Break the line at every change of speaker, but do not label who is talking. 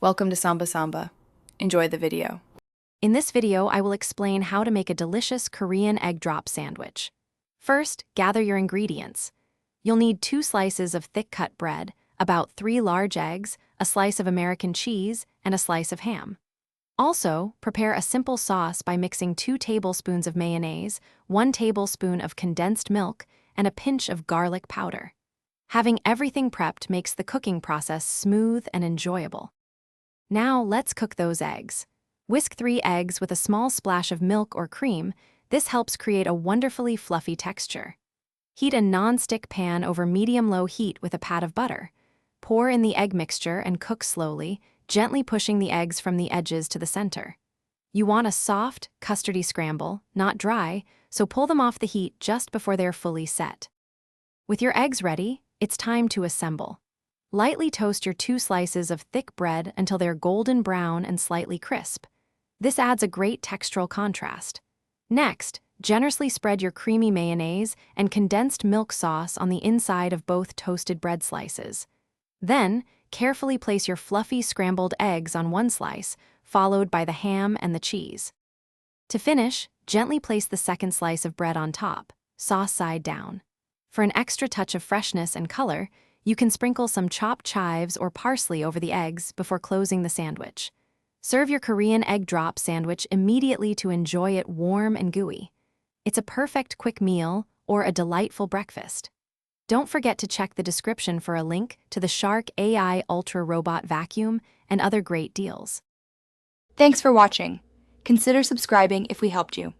Welcome to Samba Samba. Enjoy the video.
In this video, I will explain how to make a delicious Korean egg drop sandwich. First, gather your ingredients. You'll need 2 slices of thick-cut bread, about 3 large eggs, a slice of American cheese, and a slice of ham. Also, prepare a simple sauce by mixing 2 tablespoons of mayonnaise, 1 tablespoon of condensed milk, and a pinch of garlic powder. Having everything prepped makes the cooking process smooth and enjoyable. Now, let's cook those eggs. Whisk 3 eggs with a small splash of milk or cream. This helps create a wonderfully fluffy texture. Heat a non-stick pan over medium-low heat with a pat of butter. Pour in the egg mixture and cook slowly, gently pushing the eggs from the edges to the center. You want a soft, custardy scramble, not dry, so pull them off the heat just before they're fully set. With your eggs ready, it's time to assemble. Lightly toast your 2 slices of thick bread until they're golden brown and slightly crisp. This adds a great textural contrast. Next, generously spread your creamy mayonnaise and condensed milk sauce on the inside of both toasted bread slices. Then, carefully place your fluffy scrambled eggs on one slice, followed by the ham and the cheese. To finish, gently place the second slice of bread on top, sauce side down. For an extra touch of freshness and color, you can sprinkle some chopped chives or parsley over the eggs before closing the sandwich. Serve your Korean egg drop sandwich immediately to enjoy it warm and gooey. It's a perfect quick meal or a delightful breakfast. Don't forget to check the description for a link to the Shark AI Ultra Robot Vacuum and other great deals.
Thanks for watching. Consider subscribing if we helped you.